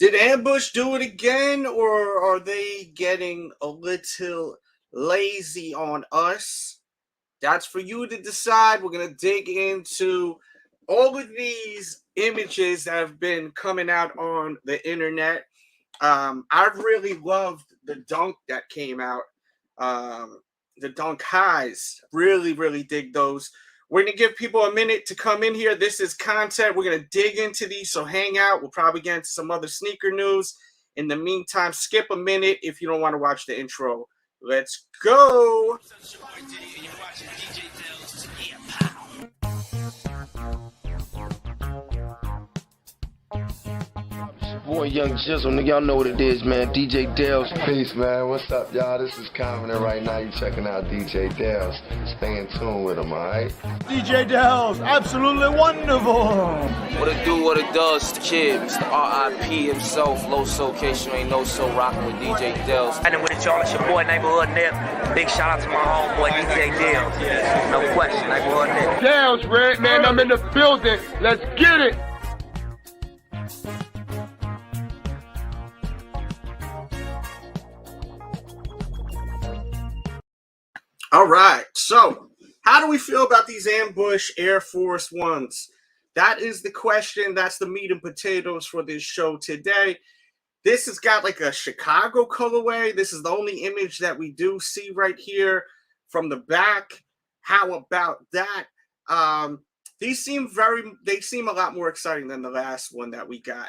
Did Ambush do it again, or are they getting a little lazy on us? That's for you to decide. We're going to dig into all of these images that have been coming out on the internet. I've really loved the dunk that came out. The dunk highs. Really, really dig those. We're going to give people a minute to come in here. This is content. We're going to dig into these, so hang out. We'll probably get into some other sneaker news. In the meantime, skip a minute if you don't want to watch the intro. Let's go. Boy, Young Jizzle, nigga, y'all know what it is, man. DJ Delz. Peace, man. What's up, y'all? This is Common, and right now you checking out DJ Delz. Stay in tune with him, all right? DJ Delz, absolutely wonderful. What it do, what it does, kid. Mr. R.I.P. himself, Low Soul, case you ain't know so, rocking with DJ Delz. And with y'all, it's your boy, Neighborhood Nip. Big shout out to my homeboy, DJ Delz. No question, Neighborhood Nip. Delz, Red, man, I'm in the building. Let's get it. All right, so how do we feel about these Ambush Air Force Ones? That is the question. That's the meat and potatoes for this show today. This has got like a Chicago colorway. This is the only image that we do see right here from the back. How about that? They seem a lot more exciting than the last one that we got.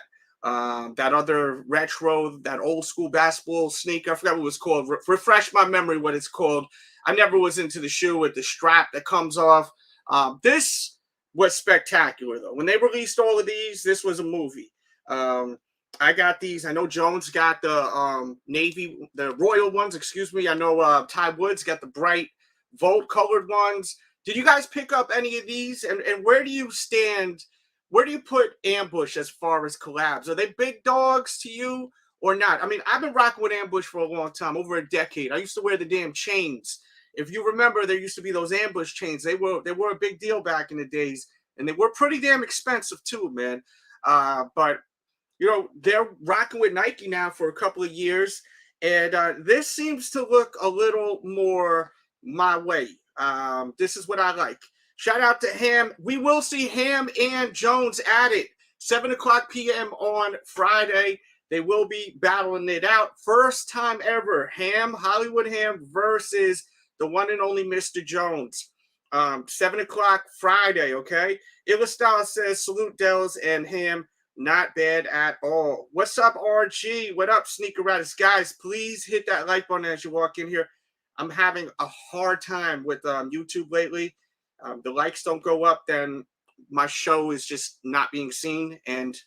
That other retro, that old school basketball sneaker. I forgot what it was called. Refresh my memory what it's called. I never was into the shoe with the strap that comes off. This was spectacular, though. When they released all of these, this was a movie. I got these. I know Jones got the the royal ones, excuse me. I know Ty Woods got the bright Volt colored ones. Did you guys pick up any of these? And where do you stand? Where do you put Ambush as far as collabs? Are they big dogs to you or not? I mean, I've been rocking with Ambush for a long time, over a decade. I used to wear the damn chains. If you remember, there used to be those Ambush chains. They were a big deal back in the days, and they were pretty damn expensive too, man. But you know, they're rocking with Nike now for a couple of years, and this seems to look a little more my way. This is what I like. Shout out to Ham. We will see Ham and Jones at it. 7:00 p.m. on Friday. They will be battling it out. First time ever. Ham, Hollywood Ham versus the one and only Mr. Jones. 7:00 Friday, okay? Illastar says, salute Delz and Ham. Not bad at all. What's up, RG? What up, Sneaker Ratters? Guys, please hit that like button as you walk in here. I'm having a hard time with YouTube lately. The likes don't go up, then my show is just not being seen. And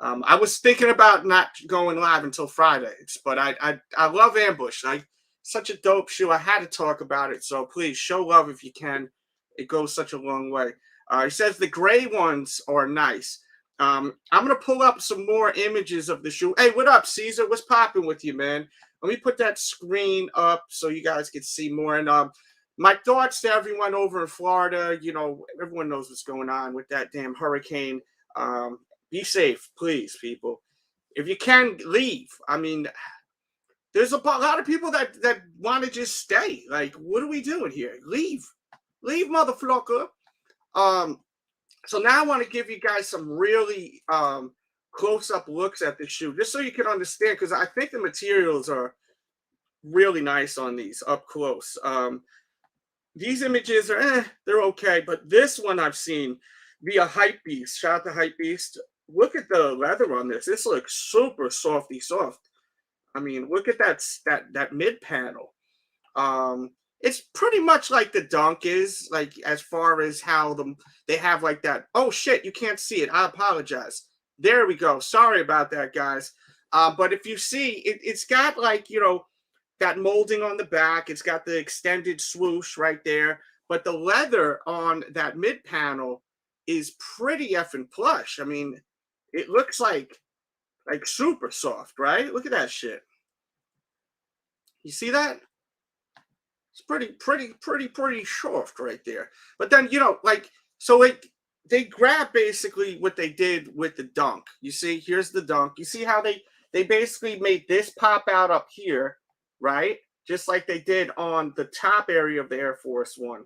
I was thinking about not going live until Fridays, but I love Ambush. Such a dope shoe. I had to talk about it, so please show love if you can. It goes such a long way. He says the gray ones are nice. I'm going to pull up some more images of the shoe. Hey, what up, Caesar? What's popping with you, man? Let me put that screen up so you guys can see more. And my thoughts to everyone over in Florida. You know, everyone knows what's going on with that damn hurricane. Be safe, please, people. If you can, leave. I mean, there's a lot of people that want to just stay. Like, what are we doing here? Leave, motherfucker. So now I want to give you guys some really close-up looks at the shoe, just so you can understand, because I think the materials are really nice on these up close. These images are, they're okay, but this one I've seen via Hypebeast. Shout out to Hypebeast. Look at the leather on this. This looks super softy soft. I mean, look at that mid panel. It's pretty much like the Dunk is, like as far as how they have like that. Oh shit, you can't see it. I apologize. There we go. Sorry about that, guys. But if you see, it's got like, you know, that molding on the back. It's got the extended swoosh right there. But the leather on that mid panel is pretty effing plush. I mean, it looks like super soft, right? Look at that shit. You see that? It's pretty soft right there. But then, you know, like, so like they grab basically what they did with the dunk. You see, here's the dunk. You see how they basically made this pop out up here, right? Just like they did on the top area of the Air Force One.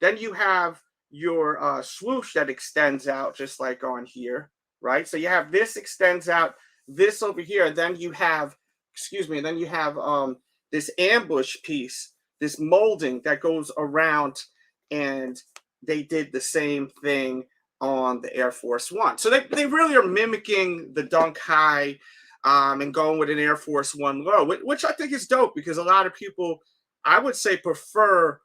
Then you have your swoosh that extends out just like on here, right? So you have this extends out, this over here. Then you have, excuse me, then you have this ambush piece, this molding that goes around, and they did the same thing on the Air Force One. So they really are mimicking the dunk high and going with an Air Force One low, which I think is dope because a lot of people, I would say, prefer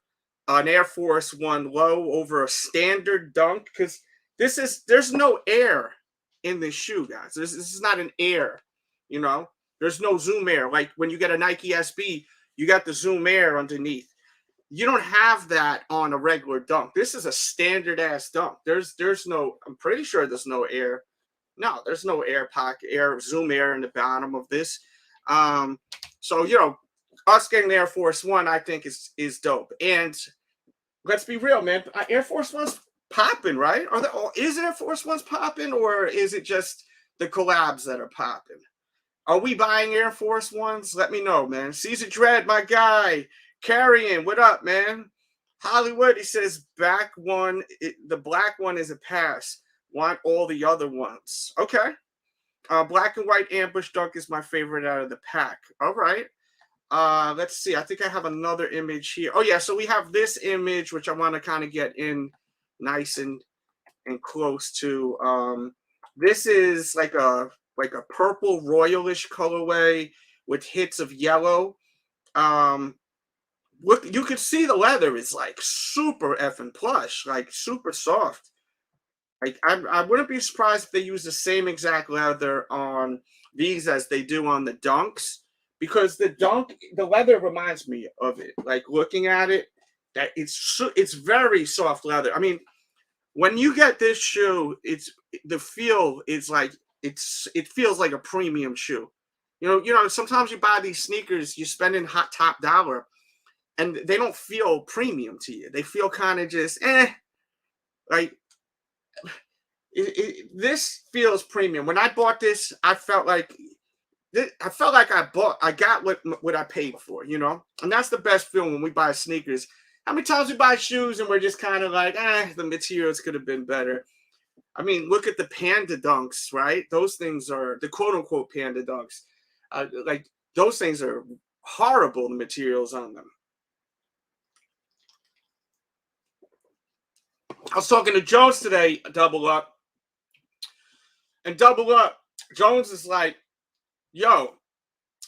an Air Force One low over a standard dunk because there's no air in this shoe, guys. This is not an air, you know. There's no zoom air. Like when you get a Nike SB, you got the zoom air underneath. You don't have that on a regular dunk. This is a standard ass dunk. There's no, I'm pretty sure there's no air. No, there's no air pocket, zoom air in the bottom of this. So, you know, us getting the Air Force One, I think is dope. And let's be real, man. Air Force One's popping, right? Is Air Force One's popping, or is it just the collabs that are popping? Are we buying Air Force Ones? Let me know, man. Caesar Dread, my guy. Carrying, what up, man? Hollywood, he says, back one, the black one is a pass. Want all the other ones. Okay. Black and white ambush dunk is my favorite out of the pack. All right. Let's see. I think I have another image here. Oh, yeah. So we have this image, which I want to kind of get in nice and close to. This is like a purple royalish colorway with hits of yellow. Look, you can see the leather is like super effing plush, like super soft. Like I wouldn't be surprised if they use the same exact leather on these as they do on the dunks, because the leather reminds me of it. Like looking at it, that it's very soft leather. I mean, when you get this shoe, the feel is like it feels like a premium shoe. You know, sometimes you buy these sneakers, you're spending hot top dollar, and they don't feel premium to you. They feel kind of just like this feels premium. When I bought this, I felt like I got what I paid for, you know? And that's the best feeling when we buy sneakers. How many times we buy shoes and we're just kind of like, the materials could have been better. I mean, look at the Panda Dunks, right? Those things are the quote-unquote Panda Dunks. Like, those things are horrible, the materials on them. I was talking to Jones today, Double Up. And Double Up, Jones is like, yo,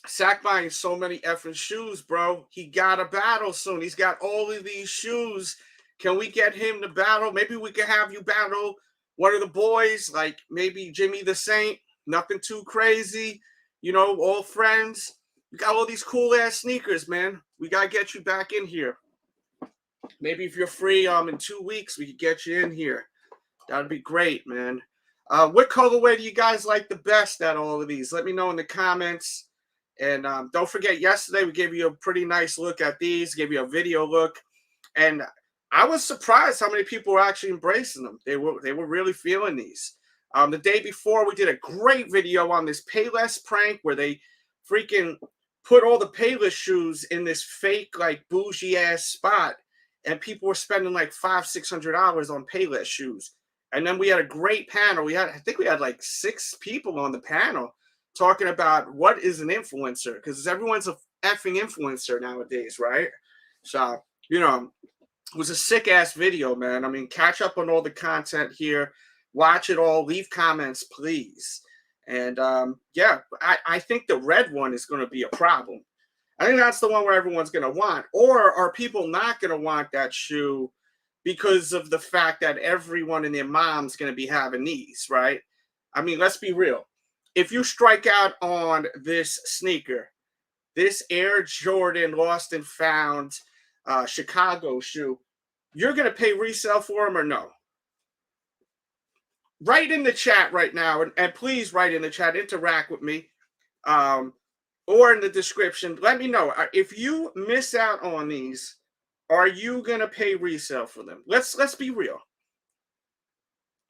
SHAQ buying so many effing shoes, bro. He got a battle soon. He's got all of these shoes. Can we get him to battle? Maybe we can have you battle one of the boys, like maybe Jimmy the Saint. Nothing too crazy. You know, all friends. You got all these cool-ass sneakers, man. We got to get you back in here. Maybe if you're free in 2 weeks, we could get you in here. That would be great, man. What colorway do you guys like the best out of all of these? Let me know in the comments. And don't forget, yesterday we gave you a pretty nice look at these, gave you a video look. And I was surprised how many people were actually embracing them. They were really feeling these. The day before, we did a great video on this Payless prank where they freaking put all the Payless shoes in this fake, like, bougie-ass spot. And people were spending like $500-600 on Payless shoes. And then we had a great panel. I think we had like 6 people on the panel talking about what is an influencer, because everyone's a effing influencer nowadays, right? So, you know, it was a sick ass video, man. I mean, catch up on all the content here, watch it all, leave comments, please. And yeah, I think the red one is going to be a problem. I think that's the one where everyone's going to want. Or are people not going to want that shoe because of the fact that everyone and their mom's going to be having these, right? I mean, let's be real. If you strike out on this sneaker, this Air Jordan Lost and Found Chicago shoe, you're going to pay resale for them or no? Write in the chat right now, and please write in the chat, interact with me, or in the description. Let me know. If you miss out on these, are you going to pay resale for them? Let's be real.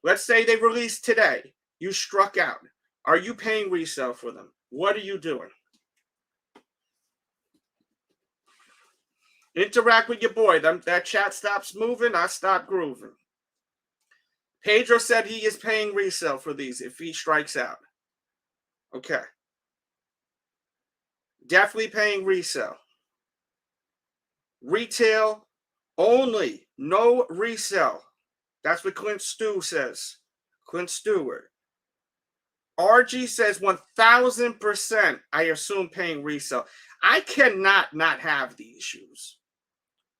Let's say they released today. You struck out. Are you paying resale for them? What are you doing? Interact with your boy. That chat stops moving, I stop grooving. Pedro said he is paying resale for these if he strikes out. Okay. Definitely paying resale. Retail only. No resale. That's what Clint Stew says. Clint Stewart. RG says 1,000%, I assume, paying resale. I cannot not have these shoes.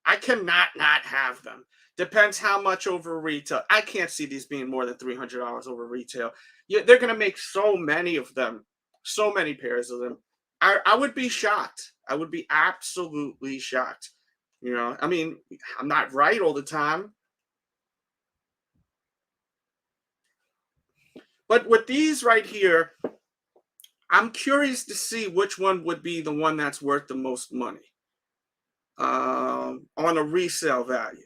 I cannot not have them. Depends how much over retail. I can't see these being more than $300 over retail. Yeah, they're going to make so many of them. So many pairs of them. I would be shocked. I would be absolutely shocked. You know, I mean, I'm not right all the time. But with these right here, I'm curious to see which one would be the one that's worth the most money on a resale value.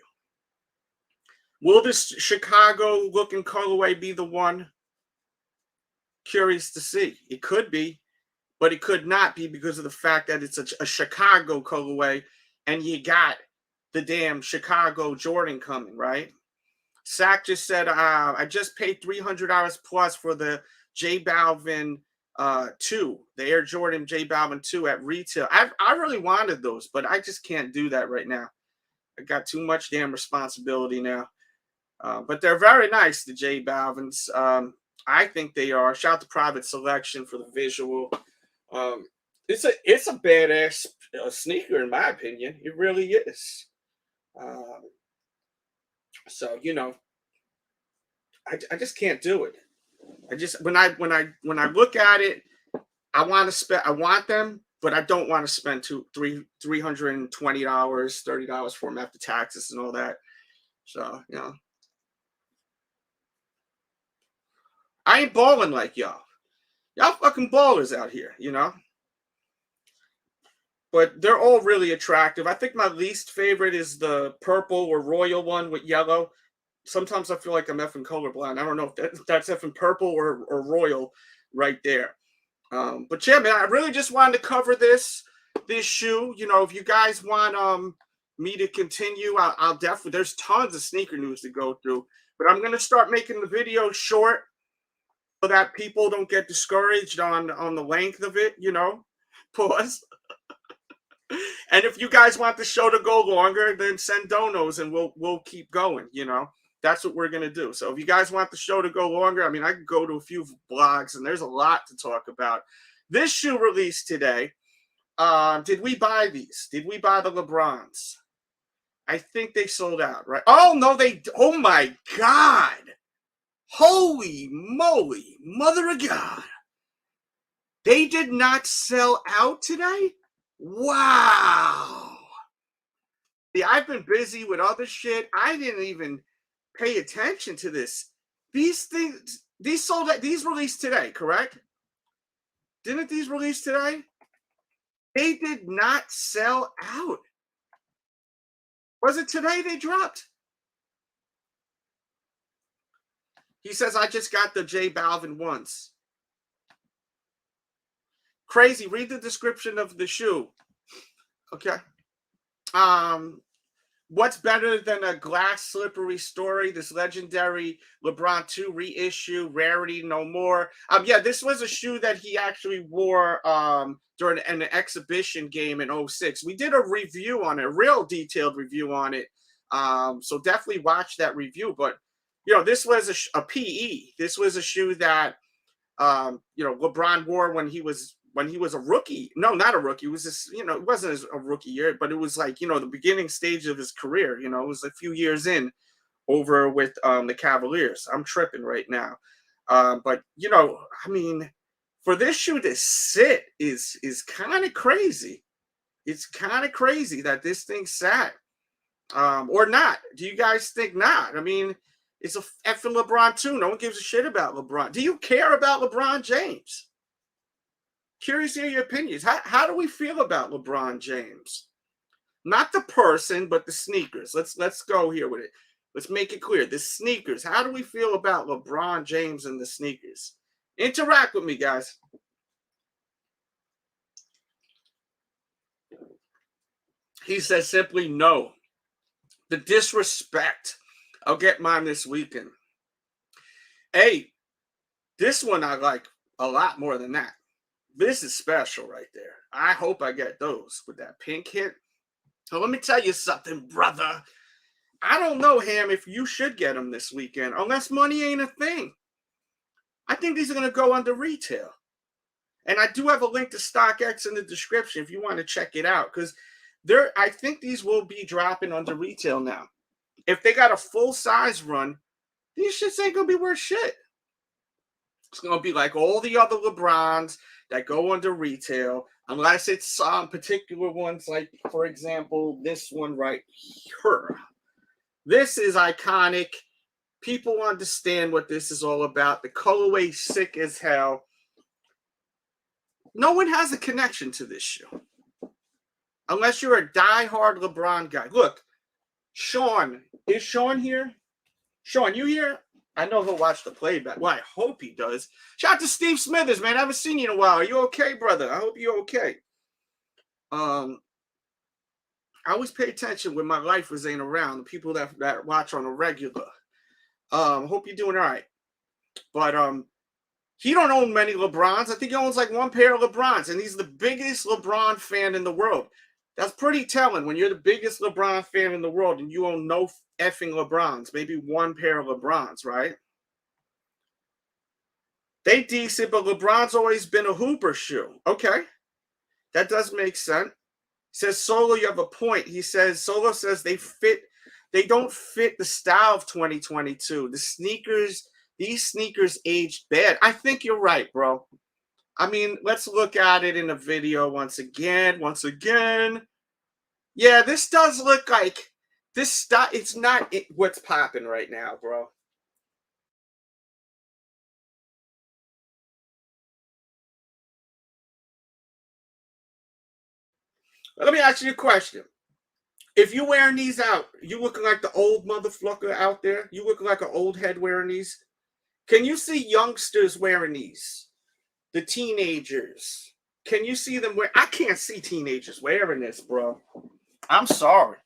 Will this Chicago looking colorway be the one? Curious to see. It could be, but it could not be because of the fact that it's a Chicago colorway and you got the damn Chicago Jordan coming, right? SHAQ just said, I just paid $300 plus for the J Balvin 2, the Air Jordan J Balvin 2 at retail. I really wanted those, but I just can't do that right now. I got too much damn responsibility now. But they're very nice, the J Balvins. I think they are. Shout out to Private Selection for the visual. It's a badass sneaker, in my opinion. It really is. So, you know, I just can't do it. I just when I look at it, I want them, but I don't want to spend $320, $30 for them after taxes and all that. So, you know, I ain't balling like y'all. Y'all fucking ballers out here, you know. But they're all really attractive. I think my least favorite is the purple or royal one with yellow. Sometimes I feel like I'm effing colorblind. I don't know if that's effing purple or royal right there. But yeah, man, I really just wanted to cover this shoe. You know, if you guys want me to continue, I'll definitely. There's tons of sneaker news to go through, but I'm gonna start making the video short so that people don't get discouraged on the length of it. You know, pause. And if you guys want the show to go longer, then send donos and we'll keep going. You know, that's what we're gonna do. So if you guys want the show to go longer, I mean, I could go to a few blogs and there's a lot to talk about. This shoe released today. Did we buy these? Did we buy the LeBrons? I think they sold out, right? Oh no, oh my God. Holy moly, mother of God. They did not sell out today? Wow. See, I've been busy with other shit. I didn't even pay attention to this. These things, these sold out, these released today, correct? Didn't these release today? They did not sell out. Was it today they dropped? He says, I just got the J Balvin once. Crazy. Read the description of the shoe. Okay. What's better than a glass slippery story? This legendary LeBron 2 reissue, rarity no more. Yeah, this was a shoe that he actually wore during an exhibition game in 06. We did a review on it, a real detailed review on it. So definitely watch that review. But you know, this was a PE. This was a shoe that you know, LeBron wore when he was a rookie. No, not a rookie. It was just, you know, it wasn't a rookie year, but it was like, you know, the beginning stage of his career. You know, it was a few years in over with the Cavaliers. I'm tripping right now. But, you know, I mean, for this shoe to sit is kind of crazy. It's kind of crazy that this thing sat. Or not. Do you guys think not? I mean, it's a effing LeBron 2. No one gives a shit about LeBron. Do you care about LeBron James? Curious to hear your opinions. How do we feel about LeBron James? Not the person, but the sneakers. Let's go here with it. Let's make it clear. The sneakers. How do we feel about LeBron James and the sneakers? Interact with me, guys. He says simply no. The disrespect. I'll get mine this weekend. Hey, this one I like a lot more than that. This is special right there. I hope I get those with that pink hit. So let me tell you something, brother. I don't know, Ham, if you should get them this weekend, unless money ain't a thing. I think these are going to go under retail. And I do have a link to StockX in the description if you want to check it out. Because I think these will be dropping under retail now. If they got a full-size run, these shits ain't going to be worth shit. It's going to be like all the other LeBrons that go under retail, unless it's some particular ones, like, for example, this one right here. This is iconic. People understand what this is all about. The colorway sick as hell. No one has a connection to this shoe. Unless you're a diehard LeBron guy. Look, Sean. Is Sean here? Sean, you here? I know he'll watch the playback. Well, I hope he does. Shout out to Steve Smithers, man. I haven't seen you in a while. Are you okay, brother? I hope you're okay. I always pay attention when my lifers ain't around. The people that watch on a regular. Hope you're doing all right. But he don't own many LeBrons. I think he owns like one pair of LeBrons, and he's the biggest LeBron fan in the world. That's pretty telling when you're the biggest LeBron fan in the world and you own no effing LeBrons. Maybe one pair of LeBrons, right? They decent, but LeBron's always been a hooper shoe. Okay. That does make sense. Says Solo, you have a point. He says, Solo says they don't fit the style of 2022. The sneakers, these sneakers aged bad. I think you're right, bro. I mean, let's look at it in a video once again. Yeah, this does look like this stuff. It's not what's popping right now, bro. Let me ask you a question. If you wearing these out, you looking like the old motherfucker out there? You looking like an old head wearing these? Can you see youngsters wearing these? The teenagers. Can you see them wear? I can't see teenagers wearing this, bro. I'm sorry.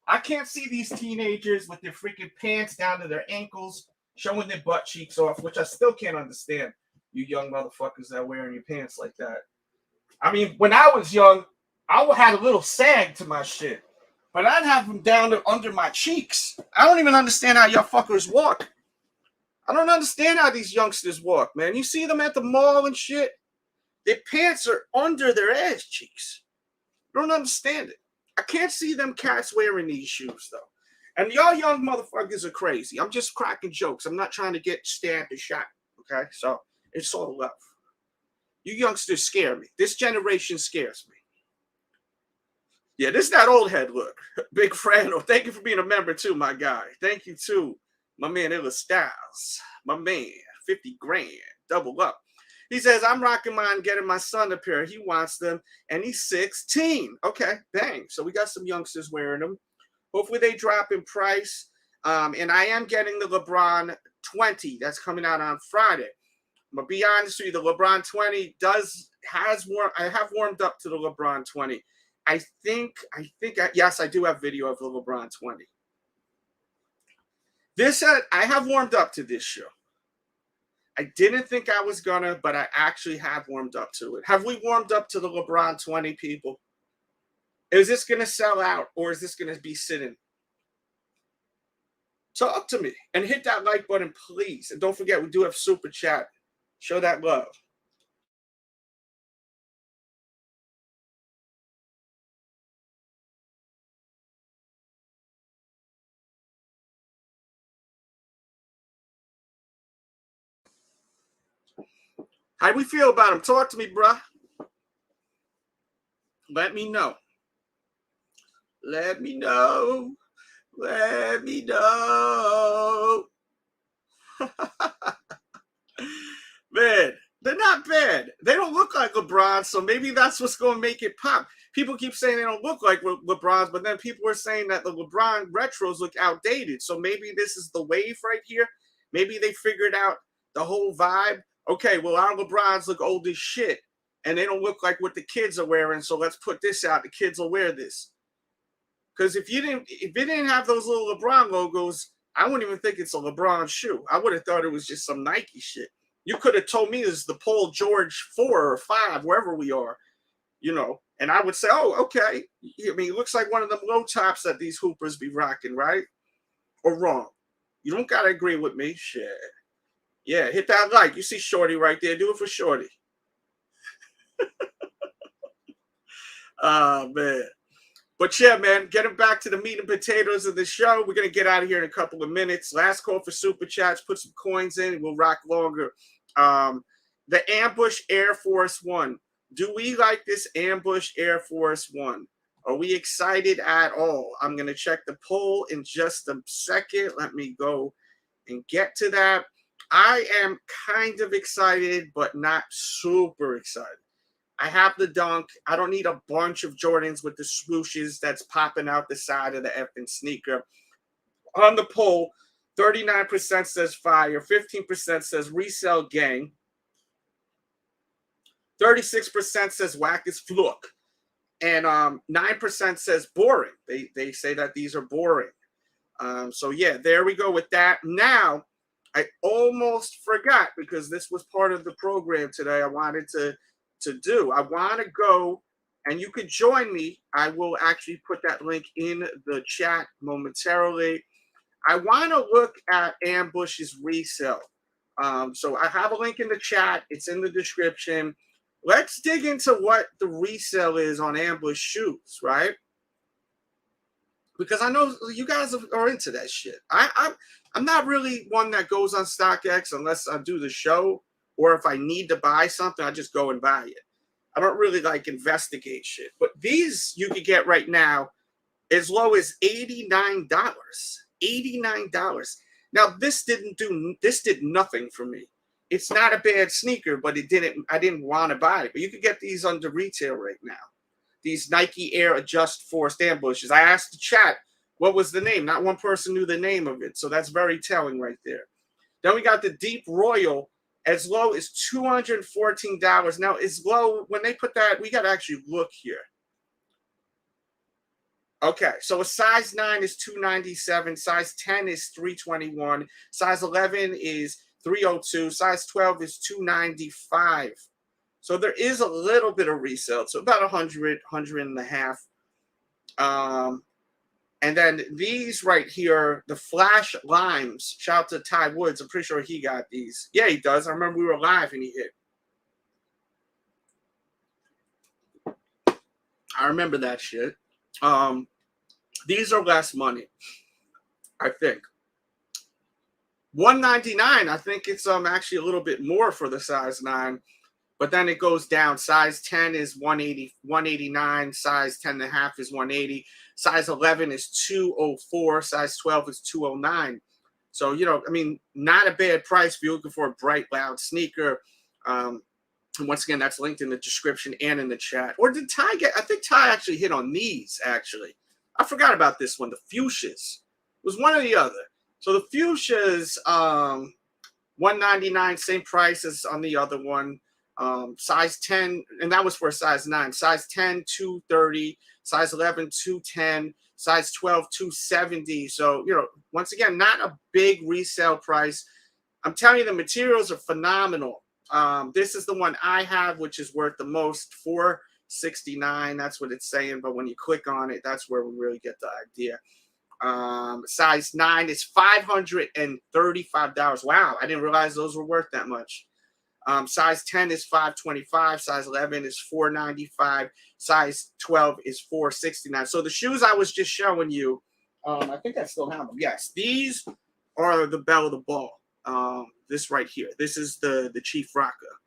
I can't see these teenagers with their freaking pants down to their ankles, showing their butt cheeks off, which I still can't understand. You young motherfuckers that are wearing your pants like that. I mean, when I was young, I had a little sag to my shit. But I'd have them down to under my cheeks. I don't even understand how y'all fuckers walk. I don't understand how these youngsters walk, man. You see them at the mall and shit. Their pants are under their ass cheeks. I don't understand it. I can't see them cats wearing these shoes, though. And y'all young motherfuckers are crazy. I'm just cracking jokes. I'm not trying to get stabbed or shot, okay? So it's all love. You youngsters scare me. This generation scares me. Yeah, this is that old head look. Big Frano, thank you for being a member too, my guy. Thank you too, my man Illa Styles. My man, 50 grand, double up. He says, I'm rocking mine, getting my son a pair. He wants them, and he's 16. Okay, bang. So we got some youngsters wearing them. Hopefully they drop in price. And I am getting the LeBron 20. That's coming out on Friday. I'm going to be honest with you, the LeBron 20 I have warmed up to the LeBron 20. Yes, I do have video of the LeBron 20. I have warmed up to this show. I didn't think I was gonna, but I actually have warmed up to it. Have we warmed up to the LeBron 20, people? Is this gonna sell out, or is this gonna be sitting? Talk to me and hit that like button, please. And don't forget, we do have super chat. Show that love. How do we feel about him? Talk to me, bruh. Let me know. Let me know. Let me know. Man, They're not bad. They don't look like LeBron, so maybe that's what's going to make it pop. People keep saying they don't look like LeBron's, but then people are saying that the LeBron retros look outdated. So maybe this is the wave right here. Maybe they figured out the whole vibe. Okay, well, our LeBrons look old as shit, and they don't look like what the kids are wearing, so let's put this out. The kids will wear this. Because if it didn't have those little LeBron logos, I wouldn't even think it's a LeBron shoe. I would have thought it was just some Nike shit. You could have told me this is the Paul George 4 or 5, wherever we are, you know, and I would say, oh, okay. I mean, it looks like one of them low tops that these hoopers be rocking, right? Or wrong. You don't got to agree with me. Shit. Yeah, hit that like. You see Shorty right there. Do it for Shorty. Oh, man. But yeah, man, getting back to the meat and potatoes of the show. We're going to get out of here in a couple of minutes. Last call for super chats. Put some coins in and we'll rock longer. The Ambush Air Force One. Do we like this Ambush Air Force One? Are we excited at all? I'm going to check the poll in just a second. Let me go and get to that. I am kind of excited, but not super excited. I have the dunk. I don't need a bunch of Jordans with the swooshes that's popping out the side of the effing sneaker. On the poll, 39% says fire, 15% says resale gang, 36% says whack as fluke, and 9% says boring. They say that these are boring. So yeah, there we go with that. Now, I almost forgot because this was part of the program today. I wanted to do. I want to go, and you could join me. I will actually put that link in the chat momentarily. I want to look at Ambush's resale. So I have a link in the chat. It's in the description. Let's dig into what the resale is on Ambush shoes, right? Because I know you guys are into that shit. I'm not really one that goes on StockX unless I do the show, or if I need to buy something, I just go and buy it. I don't really like investigate shit. But these you can get right now as low as $89. $89. Now this did nothing for me. It's not a bad sneaker, but I didn't want to buy it. But you could get these under retail right now. These Nike Air Adjust Forced Ambushes. I asked the chat what was the name. Not one person knew the name of it. So that's very telling right there. Then we got the Deep Royal as low as $214. Now, as low, when they put that, we got to actually look here. Okay, so a size 9 is $297, size 10 is $321, size 11 is $302, size 12 is $295. So there is a little bit of resale, so about 100, 100 and a half. And then these right here, the Flash Limes. Shout out to Ty Woods. I'm pretty sure he got these. Yeah, he does. I remember we were live and he hit. I remember that shit. These are less money, I think. $199. I think it's actually a little bit more for the size 9. But then it goes down. Size 10 is $189. Size 10.5 is $180. Size 11 is $204. Size 12 is $209. So, you know, I mean, not a bad price if you're looking for a bright, loud sneaker. And once again, that's linked in the description and in the chat. Or did Ty get? I think Ty actually hit on these, actually. I forgot about this one. The Fuchsias. It was one or the other. So the Fuchsias, $199, same price as on the other one. Size 10, and that was for a size 9. Size 10, $230. Size 11, $210. Size 12, $270. So, you know, once again, not a big resale price. I'm telling you, the materials are phenomenal. This is the one I have, which is worth the most, $469. That's what it's saying. But when you click on it, that's where we really get the idea. Size 9 is $535. Wow, I didn't realize those were worth that much. Size 10 is $525. Size 11 is $495. Size 12 is $469. So the shoes I was just showing you, I think I still have them. Yes, these are the belle of the ball. This right here. This is the Chief Rocker,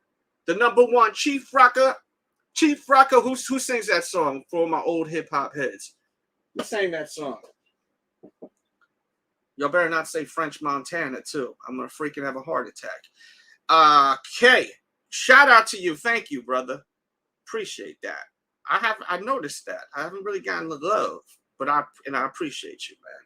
the #1 Chief Rocker. Chief Rocker. Who sings that song for my old hip hop heads? Who sang that song? Y'all better not say French Montana too. I'm gonna freaking have a heart attack. Okay, Shout out to you. Thank you, brother. Appreciate that. I noticed that. I haven't really gotten the love, but I appreciate you, man.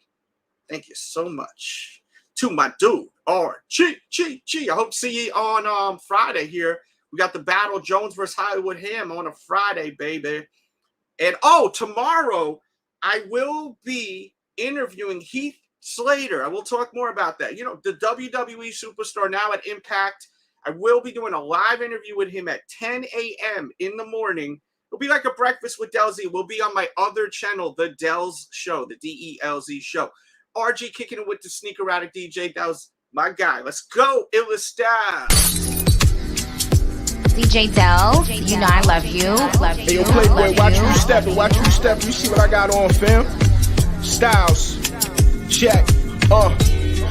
Thank you so much. To my dude, RGGG. I hope to see you on Friday here. We got the battle Jones versus Hollywood Ham on a Friday, baby. And tomorrow I will be interviewing Heath Slater. I will talk more about that. You know, the WWE superstar now at Impact. I will be doing a live interview with him at 10 a.m. in the morning. It'll be like a breakfast with Delz. We'll be on my other channel, The Delz Show, the DELZ Show. RG kicking it with the sneaker-ratic DJ. That was my guy. Let's go, Illestar. DJ Delz, you know I love you. Love Hey, you. yo, Playboy, love watch you. you stepping, watch you step. You see what I got on, fam? Styles, check,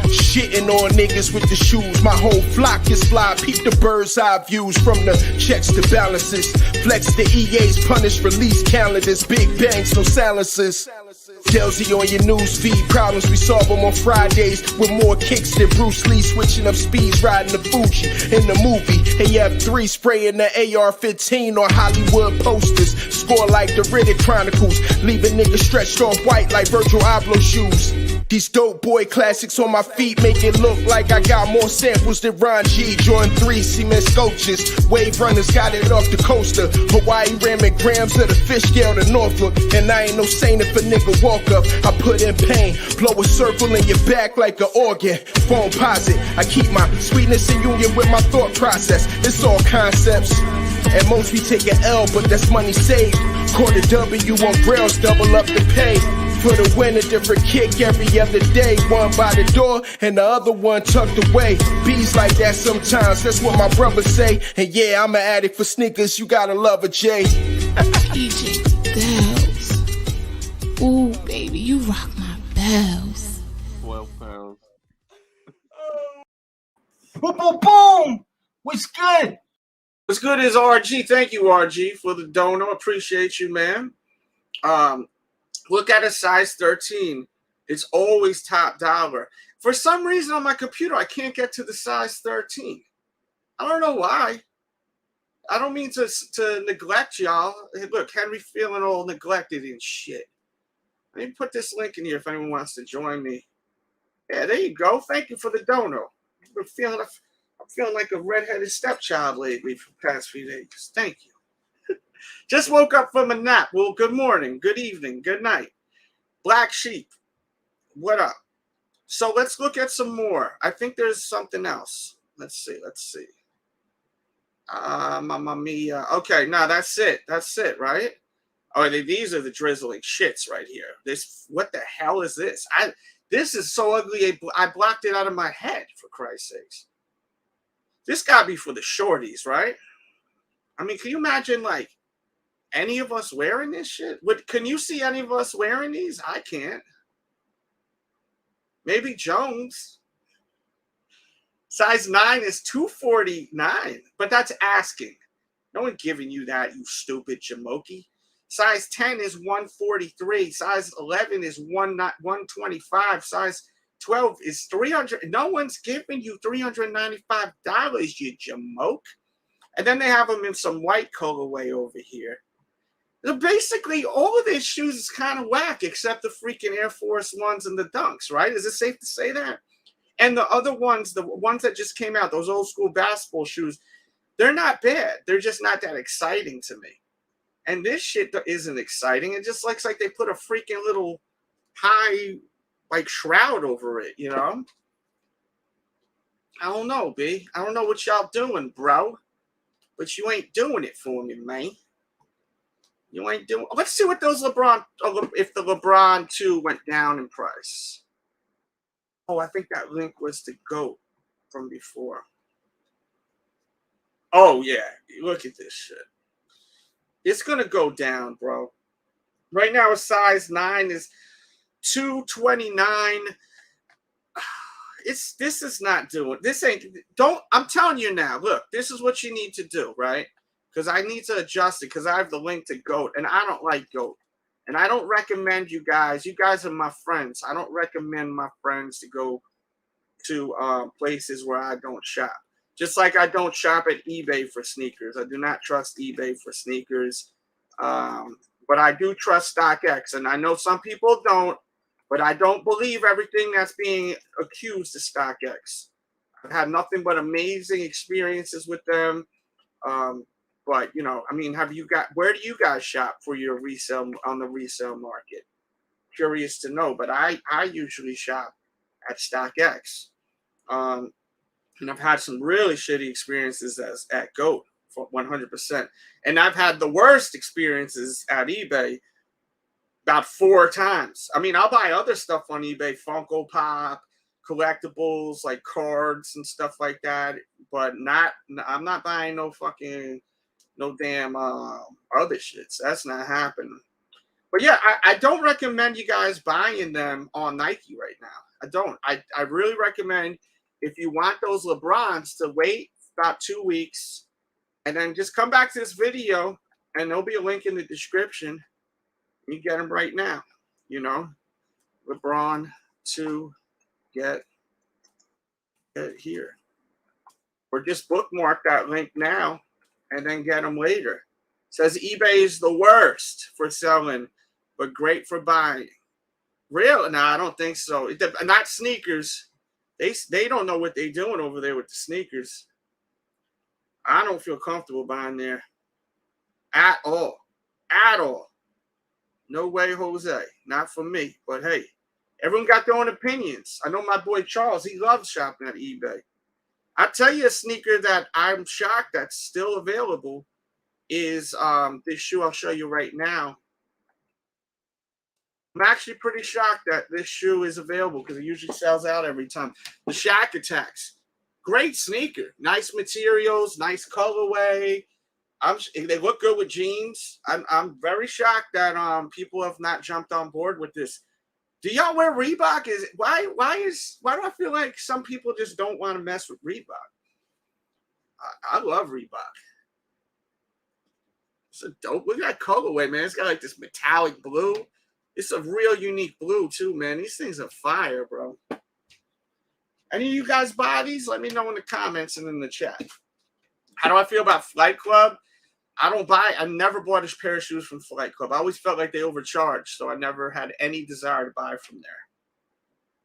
shitting on niggas with the shoes. My whole flock is fly. Peep the bird's eye views from the checks to balances. Flex the EA's punish release calendars. Big bangs, no silences. Delzy on your news feed. Problems we solve them on Fridays with more kicks than Bruce Lee. Switching up speeds, riding the Fuji in the movie. AF3 spraying the AR-15 on Hollywood posters. Score like the Riddick Chronicles. Leave a nigga stretched off white like Virgil Abloh shoes. These dope boy classics on my feet make it look like I got more samples than Ron G. Jordan 3 cement sculptures. Wave runners got it off the coaster. Hawaii ramming grams of the fish scale to Norfolk. And I ain't no saint if a nigga walk up. I put in pain. Blow a circle in your back like an organ. Phone posit. I keep my sweetness in union with my thought process. It's all concepts. And most we take an L, but that's money saved. Quarter W on grills, double up the pay. For the win, a different kick every other day. One by the door and the other one tucked away. Bees like that sometimes, that's what my brothers say. And yeah, I'm an addict for sneakers, you gotta love a J. DJ Delz. Ooh, baby, you rock my bells. 12 pounds. Boom, boom, boom. What's good? What's good is RG. Thank you, RG, for the dono. Appreciate you, man. Look at a size 13. It's always top dollar. For some reason on my computer, I can't get to the size 13. I don't know why. I don't mean to neglect y'all. Hey, look, Henry feeling all neglected and shit. Let me put this link in here if anyone wants to join me. Yeah, there you go. Thank you for the dono. I'm feeling like a redheaded stepchild lately for the past few days. Thank you. Just woke up from a nap. Well, good morning, good evening, good night. Black Sheep, what up? So let's look at some more. I think there's something else. Let's see. Mamma mia. Okay, no, that's it, right? Oh, these are the drizzling shits right here. What the hell is this? This is so ugly, I blocked it out of my head, for Christ's sakes. This gotta be for the shorties, right? I mean, can you imagine, like, any of us wearing this shit? Can you see any of us wearing these? I can't. Maybe Jones. Size 9 is $249, but that's asking. No one giving you that, you stupid Jamoki. Size 10 is $143. Size 11 is $125. Size 12 is $300. No one's giving you $395, you Jamoke. And then they have them in some white colorway over here. So basically, all of these shoes is kind of whack, except the freaking Air Force Ones and the Dunks, right? Is it safe to say that? And the other ones, the ones that just came out, those old school basketball shoes, they're not bad. They're just not that exciting to me. And this shit isn't exciting. It just looks like they put a freaking little high, like, shroud over it, you know? I don't know, B. I don't know what y'all doing, bro. But you ain't doing it for me, man. You ain't doing. Let's see what those LeBron. If the LeBron 2 went down in price. Oh, I think that link was the GOAT from before. Oh yeah, look at this shit. It's gonna go down, bro. Right now, a size 9 is $229. This is not doing. This ain't. Don't. I'm telling you now. Look, this is what you need to do, right? Because I need to adjust it because I have the link to GOAT, and I don't like GOAT. And I don't recommend you guys. You guys are my friends. I don't recommend my friends to go to places where I don't shop. Just like I don't shop at eBay for sneakers. I do not trust eBay for sneakers. But I do trust StockX. And I know some people don't, but I don't believe everything that's being accused of StockX. I've had nothing but amazing experiences with them. But, you know, I mean, where do you guys shop for your resale on the resale market? Curious to know, but I usually shop at StockX. And I've had some really shitty experiences at GOAT for 100%. And I've had the worst experiences at eBay about 4 times. I mean, I'll buy other stuff on eBay, Funko Pop, collectibles like cards and stuff like that, but I'm not buying no damn other shits. That's not happening. But yeah, I don't recommend you guys buying them on Nike right now. I don't. I really recommend, if you want those LeBrons, to wait about 2 weeks and then just come back to this video and there'll be a link in the description. You get them right now, you know, LeBron to get here. Or just bookmark that link now and then get them later. It says eBay is the worst for selling, but great for buying. Real? No, I don't think so. Not sneakers. They don't know what they're doing over there with the sneakers. I don't feel comfortable buying there at all. At all. No way, Jose. Not for me. But hey, everyone got their own opinions. I know my boy Charles, he loves shopping at eBay. I'll tell you a sneaker that I'm shocked that's still available is this shoe I'll show you right now. I'm actually pretty shocked that this shoe is available because it usually sells out every time. The SHAQ ATTAQ. Great sneaker. Nice materials, nice colorway. They look good with jeans. I'm very shocked that people have not jumped on board with this. Do y'all wear Reebok? Why do I feel like some people just don't want to mess with Reebok? I love Reebok. It's a dope. Look at that colorway, man. It's got like this metallic blue. It's a real unique blue too, man. These things are fire, bro. Any of you guys buy these? Let me know in the comments and in the chat. How do I feel about Flight Club? I never bought a pair of shoes from Flight Club. I always felt like they overcharged, so I never had any desire to buy from there.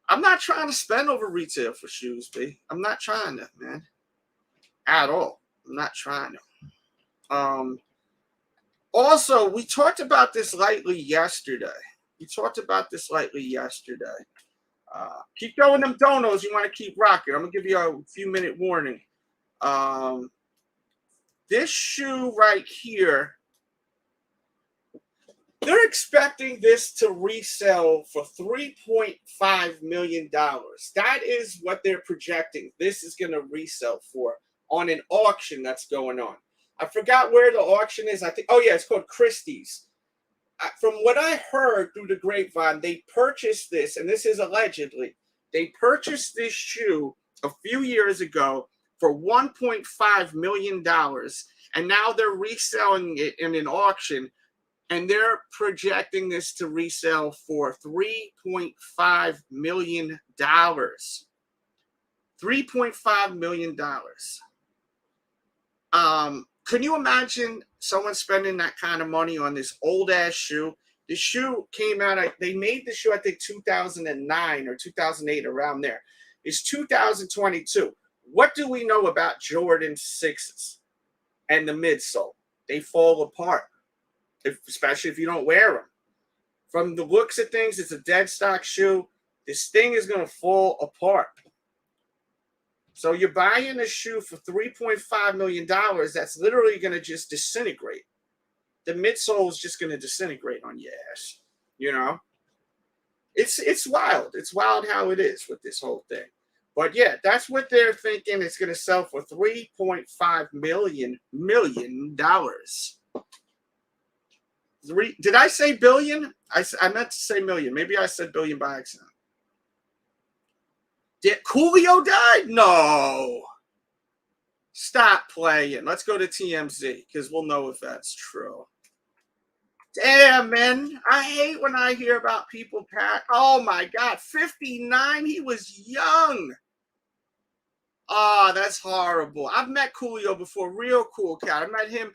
I'm not trying to spend over retail for shoes, B. I'm not trying to, man. At all. I'm not trying to. Also, we talked about this lightly yesterday. Keep throwing them donos. You want to keep rocking. I'm going to give you a few-minute warning. This shoe right here, they're expecting this to resell for $3.5 million. That is what they're projecting this is going to resell for on an auction that's going on. I forgot where the auction is. I think, oh yeah, it's called Christie's. From what I heard through the grapevine, they purchased this, and this is allegedly, they purchased this shoe a few years ago for $1.5 million, and now they're reselling it in an auction, and they're projecting this to resell for $3.5 million. $3.5 million. Can you imagine someone spending that kind of money on this old-ass shoe? The shoe came out, they made the shoe, I think, 2009 or 2008, around there. It's 2022. What do we know about Jordan 6s and the midsole? They fall apart, especially if you don't wear them. From the looks of things, it's a dead stock shoe. This thing is going to fall apart. So you're buying a shoe for $3.5 million that's literally going to just disintegrate. The midsole is just going to disintegrate on your ass. You know? It's wild. It's wild how it is with this whole thing. But yeah, that's what they're thinking. It's going to sell for $3.5 million. Did I say billion? I meant to say million. Maybe I said billion by accident. Did Coolio die? No. Stop playing. Let's go to TMZ because we'll know if that's true. Damn, man. I hate when I hear about people pass. Oh, my God. 59? He was young. Oh, that's horrible. I've met Coolio before. Real cool cat. I met him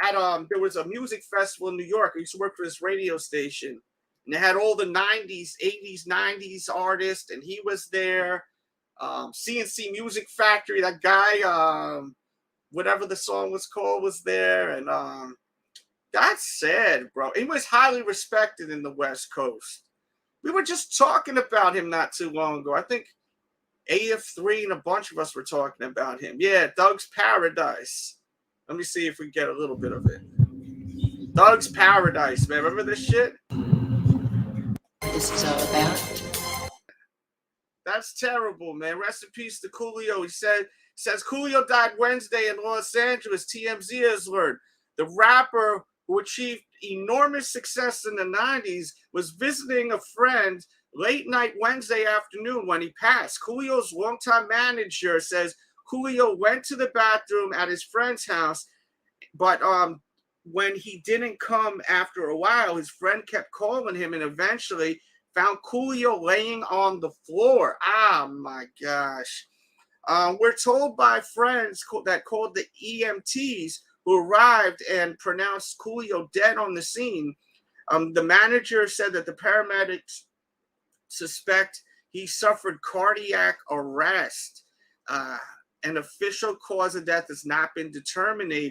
at there was a music festival in New York. I used to work for this radio station. And they had all the 90s, 80s, 90s artists, and he was there. CNC Music Factory, that guy, whatever the song was called, was there. And that's sad, bro. He was highly respected in the West Coast. We were just talking about him not too long ago. I think AF3 and a bunch of us were talking about him. Yeah, Doug's Paradise. Let me see if we get a little bit of it. Doug's Paradise, man. Remember this shit? This is all about. That's terrible, man. Rest in peace to Coolio. He says Coolio died Wednesday in Los Angeles. TMZ has learned. The rapper who achieved enormous success in the 90s was visiting a friend late night Wednesday afternoon when he passed. Coolio's longtime manager says Coolio went to the bathroom at his friend's house, but when he didn't come after a while, his friend kept calling him and eventually found Coolio laying on the floor. Ah, my gosh. We're told by friends that called the EMTs who arrived and pronounced Coolio dead on the scene. The manager said that the paramedics suspect he suffered cardiac arrest. An official cause of death has not been determined.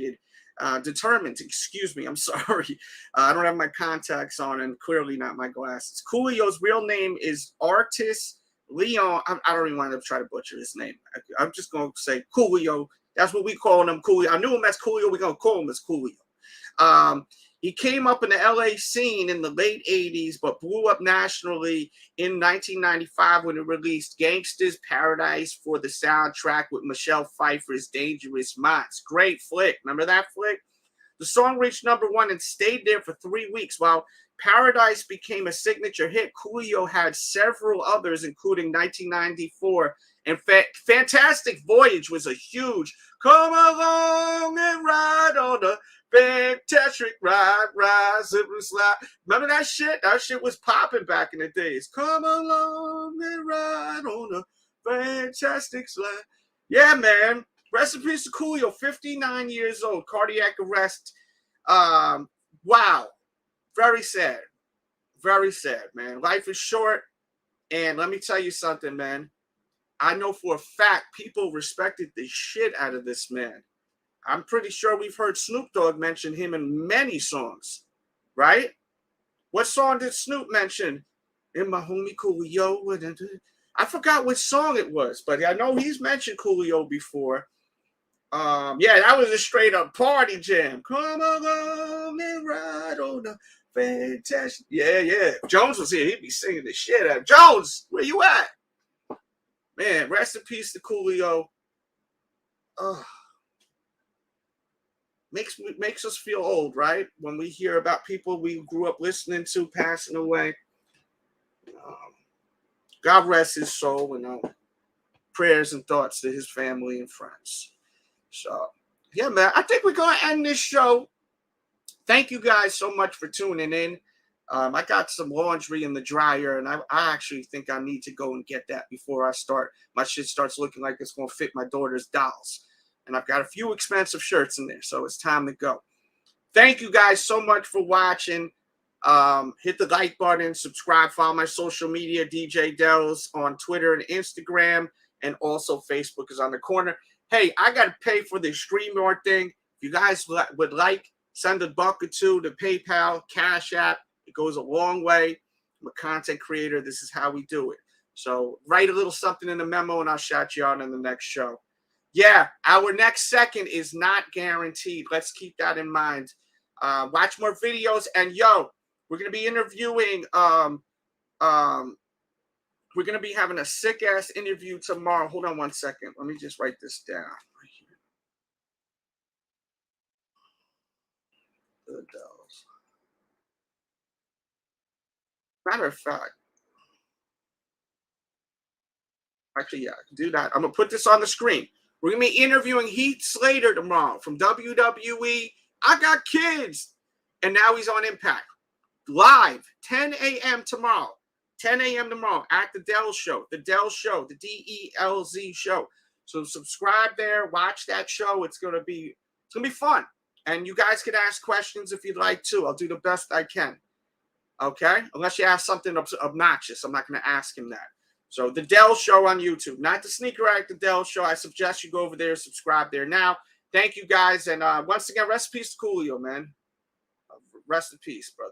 Excuse me. I'm sorry. I don't have my contacts on and clearly not my glasses. Coolio's real name is Artis Leon. I don't even want to try to butcher his name. I'm just going to say Coolio. That's what we call him, Coolio. I knew him as Coolio. We're going to call him as Coolio. He came up in the LA scene in the late 80s, but blew up nationally in 1995 when he released Gangsta's Paradise for the soundtrack with Michelle Pfeiffer's Dangerous Minds. Great flick. Remember that flick? The song reached #1 and stayed there for 3 weeks. While Paradise became a signature hit, Coolio had several others, including 1994. And Fantastic Voyage was a huge come along and ride on the fantastic ride, slip and slide. Remember that shit? That shit was popping back in the days. Come along and ride on the fantastic slide. Yeah, man. Rest in peace to Coolio, 59 years old, cardiac arrest. Wow. Very sad. Very sad, man. Life is short. And let me tell you something, man. I know for a fact people respected the shit out of this man. I'm pretty sure we've heard Snoop Dogg mention him in many songs, right? What song did Snoop mention? In my homie Coolio. I forgot which song it was, but I know he's mentioned Coolio before. Yeah, that was a straight up party jam. Come along and ride on the fantastic. Yeah. If Jones was here, he'd be singing the shit out. Jones, where you at? Man, rest in peace to Coolio. Makes us feel old, right? When we hear about people we grew up listening to passing away. God rest his soul, and prayers and thoughts to his family and friends. So, yeah, man, I think we're going to end this show. Thank you guys so much for tuning in. I got some laundry in the dryer, and I actually think I need to go and get that before I start. My shit starts looking like it's going to fit my daughter's dolls. And I've got a few expensive shirts in there, so it's time to go. Thank you guys so much for watching. Hit the like button, subscribe, follow my social media, DJ Delz on Twitter and Instagram, and also Facebook is on the corner. Hey, I got to pay for the StreamYard thing. If you guys would like, send $1 or $2 to PayPal, Cashapp. It goes a long way. I'm a content creator. This is how we do it. So write a little something in the memo, and I'll shout you out in the next show. Yeah, our next second is not guaranteed. Let's keep that in mind. Watch more videos. And, yo, we're going to be interviewing we're going to be having a sick-ass interview tomorrow. Hold on one second. Let me just write this down right here. Good dolls. Matter of fact, actually, yeah, I can do that. I'm going to put this on the screen. We're going to be interviewing Heath Slater tomorrow from WWE. I Got Kids. And now he's on Impact. Live, 10 a.m. tomorrow. 10 a.m. tomorrow at the Delz Show. The Delz Show. The DELZ Show. So subscribe there, watch that show. It's gonna be fun. And you guys can ask questions if you'd like to. I'll do the best I can. Okay? Unless you ask something obnoxious. I'm not gonna ask him that. So the Dell Show on YouTube, not the Sneaker Addict, the Dell Show. I suggest you go over there, subscribe there now. Thank you guys, and once again, rest in peace to Coolio, man. Rest in peace, brother.